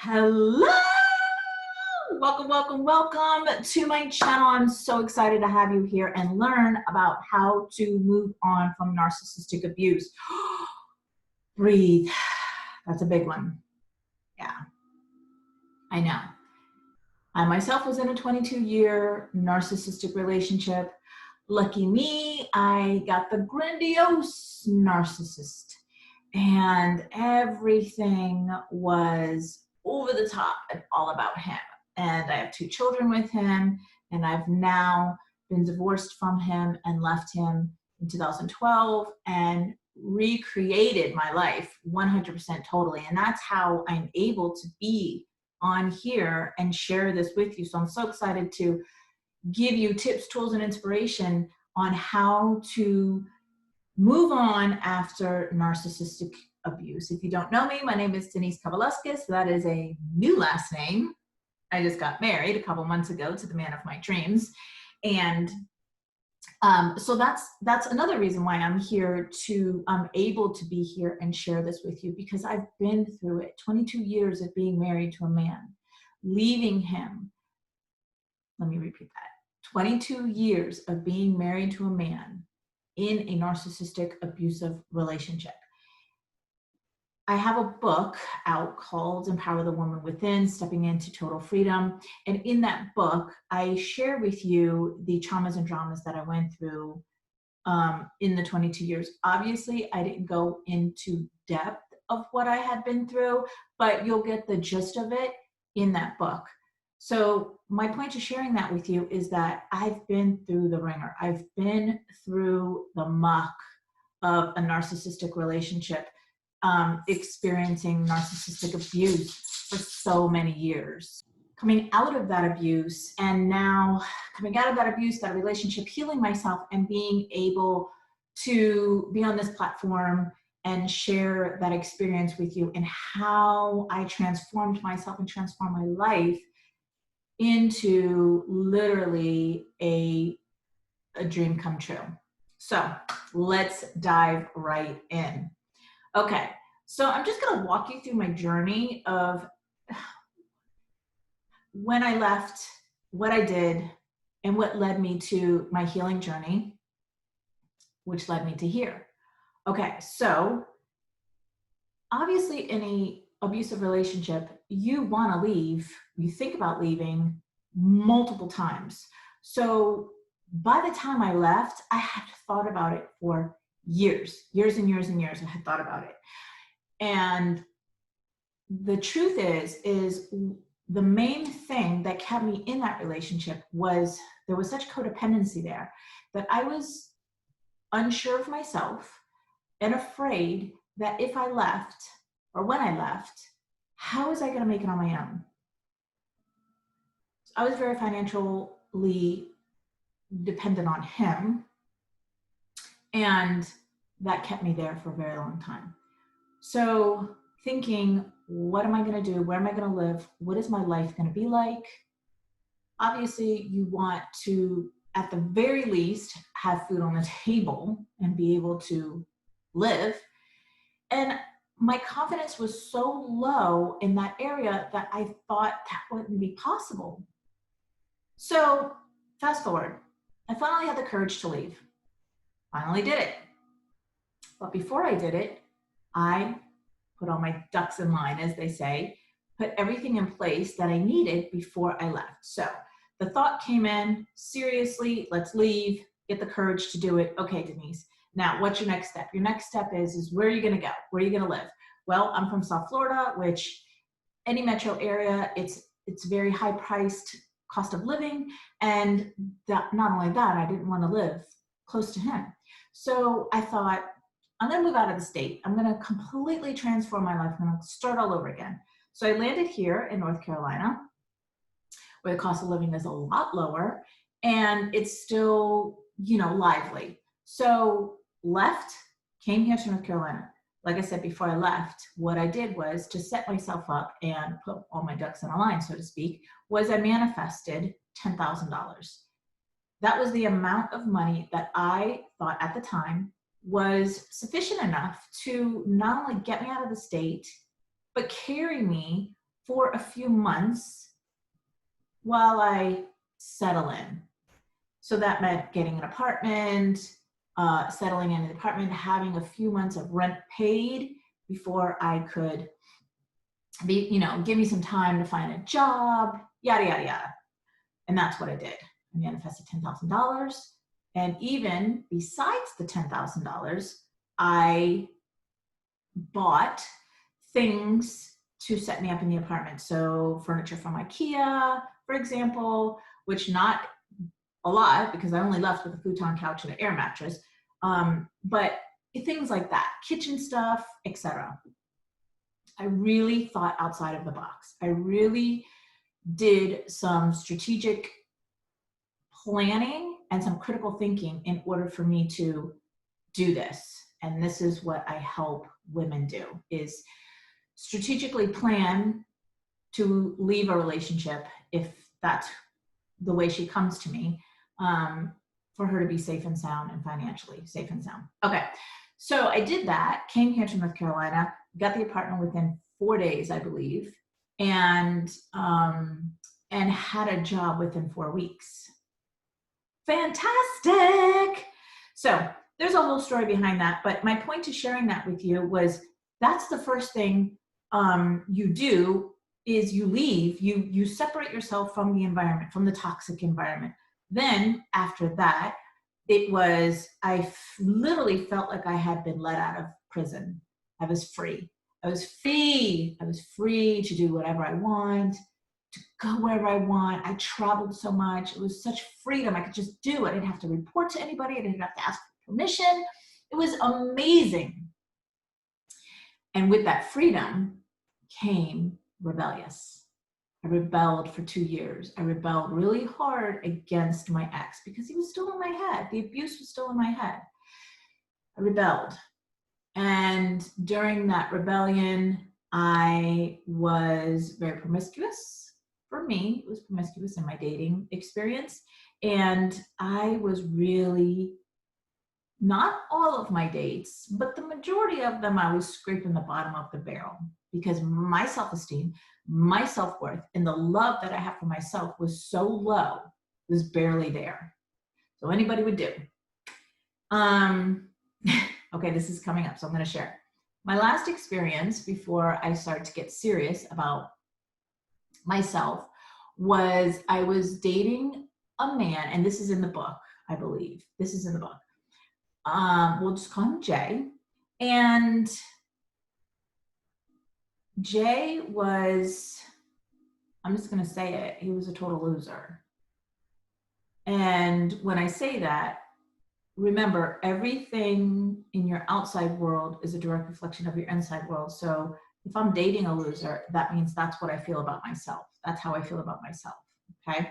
Hello! Welcome to my channel. I'm so excited to have you here and learn about how to move on from narcissistic abuse. Breathe. That's a big one. Yeah, I know. I myself was in a 22-year narcissistic relationship. Lucky me, I got the grandiose narcissist. And everything was over the top and all about him. And I have 2 children with him, and I've now been divorced from him and left him in 2012 and recreated my life 100% totally. And that's how I'm able to be on here and share this with you. So I'm so excited to give you tips, tools, and inspiration on how to move on after narcissistic abuse. If you don't know me, my name is Denise Kavaluskis. That is a new last name. I just got married a couple months ago to the man of my dreams. And so that's another reason why I'm here I'm able to be here and share this with you, because I've been through it. 22 years of being married to a man, leaving him. Let me repeat that. 22 years of being married to a man in a narcissistic abusive relationship. I have a book out called Empower the Woman Within, Stepping into Total Freedom. And in that book, I share with you the traumas and dramas that I went through in the 22 years. Obviously, I didn't go into depth of what I had been through, but you'll get the gist of it in that book. So my point to sharing that with you is that I've been through the ringer. I've been through the muck of a narcissistic relationship, experiencing narcissistic abuse for so many years. Coming out of that abuse, and now coming out of that abuse, that relationship, healing myself and being able to be on this platform and share that experience with you and how I transformed myself and transformed my life into literally a dream come true. So let's dive right in. Okay, so I'm just gonna walk you through my journey of when I left, what I did, and what led me to my healing journey, which led me to here. Okay, so obviously in an abusive relationship, you wanna leave, you think about leaving multiple times. So by the time I left, I had thought about it for years and years and years. I had thought about it. And the truth is the main thing that kept me in that relationship was there was such codependency there that I was unsure of myself and afraid that if I left, or when I left, how was I going to make it on my own? So I was very financially dependent on him, and that kept me there for a very long time. So thinking, what am I going to do? Where am I going to live? What is my life going to be like? Obviously, you want to, at the very least, have food on the table and be able to live. And my confidence was so low in that area that I thought that wouldn't be possible. So fast forward, I finally had the courage to leave. Finally did it. But before I did it, I put all my ducks in line, as they say, put everything in place that I needed before I left. So the thought came in, seriously, let's leave, get the courage to do it. Okay, Denise, now what's your next step? Your next step is where are you gonna go? Where are you gonna live? Well, I'm from South Florida, which any metro area, it's very high priced cost of living. And that, not only that, I didn't wanna live close to him. So I thought, I'm gonna move out of the state. I'm gonna completely transform my life. I'm gonna start all over again. So I landed here in North Carolina, where the cost of living is a lot lower and it's still, lively. So left, came here to North Carolina. Like I said, before I left, what I did was to set myself up and put all my ducks in a line, so to speak, was I manifested $10,000. That was the amount of money that I thought at the time was sufficient enough to not only get me out of the state, but carry me for a few months while I settle in. So that meant getting an apartment, settling in an apartment, having a few months of rent paid before I could be, give me some time to find a job, yada, yada, yada. And that's what I did. I manifested $10,000. And even besides the $10,000, I bought things to set me up in the apartment. So furniture from IKEA, for example, which not a lot because I only left with a futon couch and an air mattress. But things like that, kitchen stuff, etc. I really thought outside of the box. I really did some strategic planning and some critical thinking in order for me to do this. And this is what I help women do, is strategically plan to leave a relationship if that's the way she comes to me, for her to be safe and sound and financially safe and sound. Okay, so I did that, came here to North Carolina, got the apartment within 4 days, I believe, and had a job within 4 weeks. Fantastic! So there's a whole story behind that, but my point to sharing that with you was that's the first thing you do is you leave, you separate yourself from the environment, from the toxic environment. Then after that, it was, literally felt like I had been let out of prison. I was free. I was free. I was free to do whatever I want, to go wherever I want. I traveled so much. It was such freedom. I could just do it. I didn't have to report to anybody. I didn't have to ask for permission. It was amazing. And with that freedom came rebellious. I rebelled for 2 years. I rebelled really hard against my ex because he was still in my head. The abuse was still in my head. I rebelled. And during that rebellion, I was very promiscuous. For me, it was promiscuous in my dating experience. And I was really, not all of my dates, but the majority of them, I was scraping the bottom of the barrel because my self-esteem, my self-worth, and the love that I have for myself was so low, it was barely there. So anybody would do. Okay, this is coming up, so I'm going to share. My last experience before I started to get serious about myself was I was dating a man, and this is in the book, I believe. This is in the book. We'll just call him Jay. And Jay was, I'm just going to say it, he was a total loser. And when I say that, remember, everything in your outside world is a direct reflection of your inside world. So if I'm dating a loser, that means that's what I feel about myself. That's how I feel about myself, okay?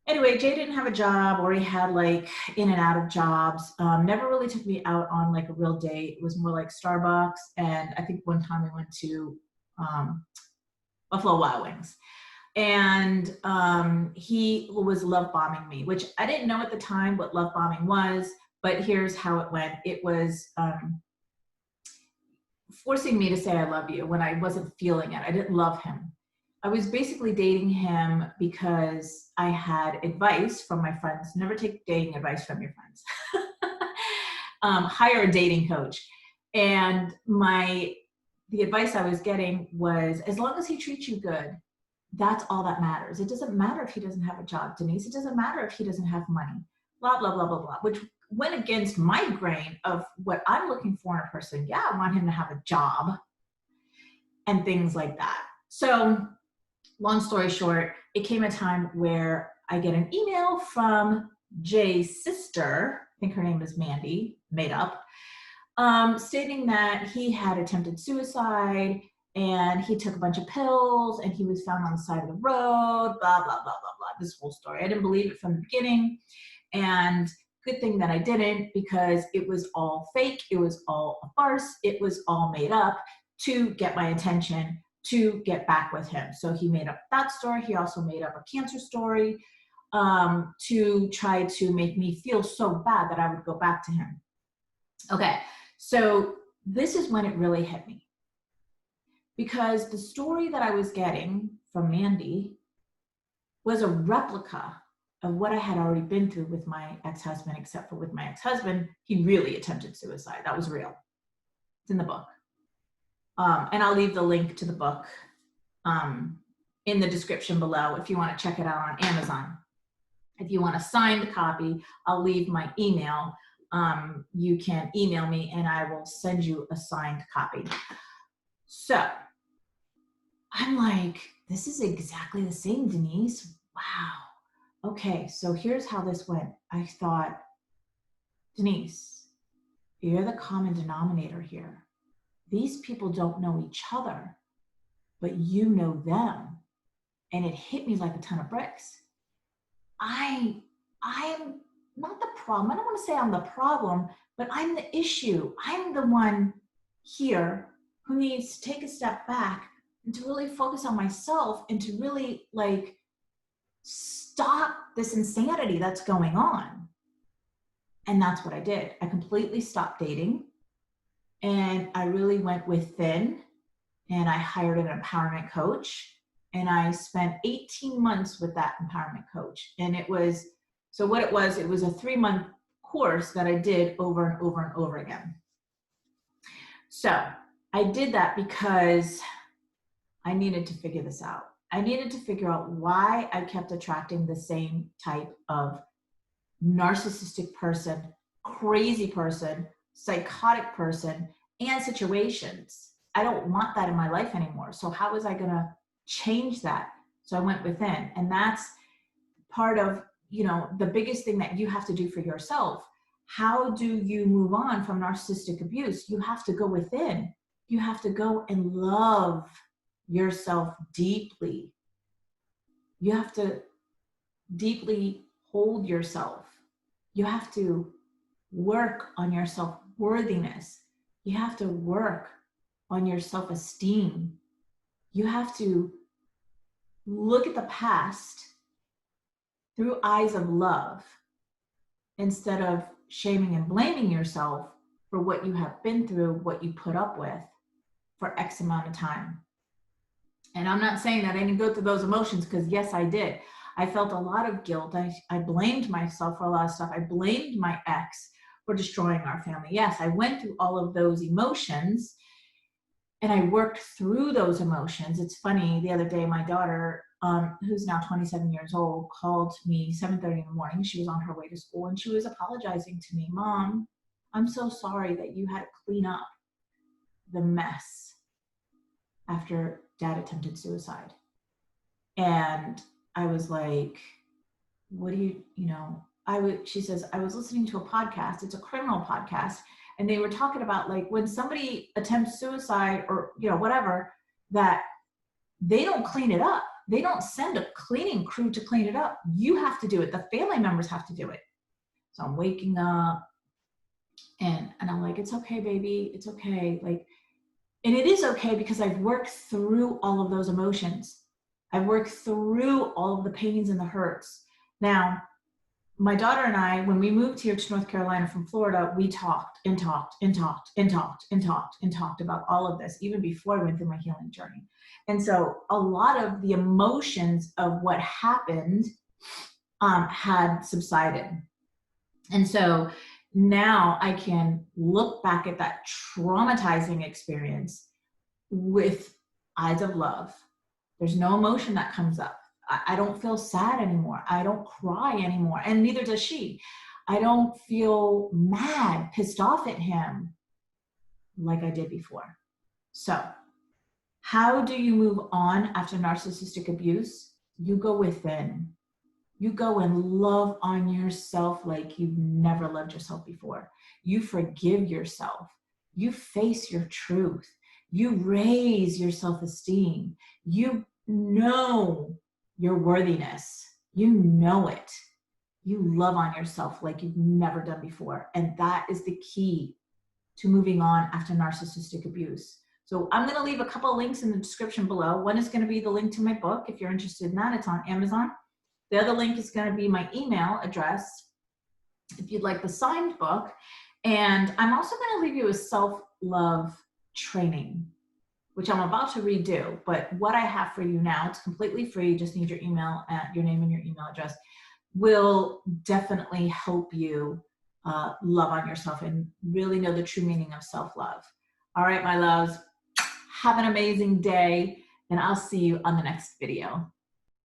Anyway, Jay didn't have a job, or he had like in and out of jobs. Never really took me out on like a real date. It was more like Starbucks. And I think one time we went to Buffalo Wild Wings. And he was love bombing me, which I didn't know at the time what love bombing was, but here's how it went. It was forcing me to say I love you when I wasn't feeling it. I didn't love him. I was basically dating him because I had advice from my friends. Never take dating advice from your friends. Hire a dating coach. And the advice I was getting was, as long as he treats you good, that's all that matters. It doesn't matter if he doesn't have a job, Denise. It doesn't matter if he doesn't have money, blah, blah, blah, blah, blah, which went against my grain of what I'm looking for in a person. Yeah, I want him to have a job and things like that. So long story short, it came a time where I get an email from Jay's sister, I think her name is Mandy, made up, stating that he had attempted suicide and he took a bunch of pills and he was found on the side of the road, blah, blah, blah, blah, blah, this whole story. I didn't believe it from the beginning. And good thing that I didn't, because it was all fake. It was all a farce. It was all made up to get my attention, to get back with him. So he made up that story. He also made up a cancer story to try to make me feel so bad that I would go back to him. Okay, so this is when it really hit me. because the story that I was getting from Mandy was a replica of what I had already been through with my ex-husband, except for with my ex-husband, he really attempted suicide. That was real. It's in the book. And I'll leave the link to the book in the description below if you want to check it out on Amazon. If you want a signed copy, I'll leave my email. You can email me and I will send you a signed copy. So I'm like, this is exactly the same, Denise. Wow. Okay, so here's how this went. I thought, Denise, you're the common denominator here. These people don't know each other, but you know them. And it hit me like a ton of bricks. I'm not the problem. I don't want to say I'm the problem, but I'm the issue. I'm the one here who needs to take a step back and to really focus on myself and to really like stop this insanity that's going on. And that's what I did. I completely stopped dating and I really went within and I hired an empowerment coach and I spent 18 months with that empowerment coach. And it was, so what it was a 3-month course that I did over and over and over again. So I did that because I needed to figure this out. I needed to figure out why I kept attracting the same type of narcissistic person, crazy person, psychotic person, and situations. I don't want that in my life anymore. So how was I going to change that? So I went within, and that's part of, you know, the biggest thing that you have to do for yourself. How do you move on from narcissistic abuse? You have to go within. You have to go and love yourself deeply. You have to deeply hold yourself. You have to work on your self-worthiness. You have to work on your self-esteem. You have to look at the past through eyes of love instead of shaming and blaming yourself for what you have been through, what you put up with for X amount of time. And I'm not saying that I didn't go through those emotions, because yes, I did. I felt a lot of guilt. I blamed myself for a lot of stuff. I blamed my ex for destroying our family. Yes, I went through all of those emotions and I worked through those emotions. It's funny, the other day, my daughter, who's now 27 years old, called me 7:30 in the morning. She was on her way to school and she was apologizing to me. Mom, I'm so sorry that you had to clean up the mess after Dad attempted suicide. And I was like, what do you know, she says, I was listening to a podcast, it's a criminal podcast, and they were talking about like when somebody attempts suicide or, you know, whatever, that they don't clean it up. They don't send a cleaning crew to clean it up. You have to do it. The family members have to do it. So I'm waking up and I'm like, it's okay, baby. It's okay. Like, and it is okay because I've worked through all of those emotions. I've worked through all of the pains and the hurts. Now, my daughter and I, when we moved here to North Carolina from Florida, we talked and talked and talked and talked and talked and talked about all of this, even before I went through my healing journey. And so a lot of the emotions of what happened had subsided. And so now I can look back at that traumatizing experience with eyes of love. There's no emotion that comes up. I don't feel sad anymore. I don't cry anymore. And neither does she. I don't feel mad, pissed off at him like I did before. So how do you move on after narcissistic abuse? You go within. You go and love on yourself like you've never loved yourself before. You forgive yourself. You face your truth. You raise your self-esteem. You know your worthiness. You know it. You love on yourself like you've never done before. And that is the key to moving on after narcissistic abuse. So I'm going to leave a couple of links in the description below. One is going to be the link to my book. If you're interested in that, it's on Amazon. The other link is going to be my email address if you'd like the signed book. And I'm also going to leave you a self-love training. which I'm about to redo, but what I have for you now, it's completely free, just need your email, your name and your email address, will definitely help you love on yourself and really know the true meaning of self-love. All right, my loves, have an amazing day, and I'll see you on the next video.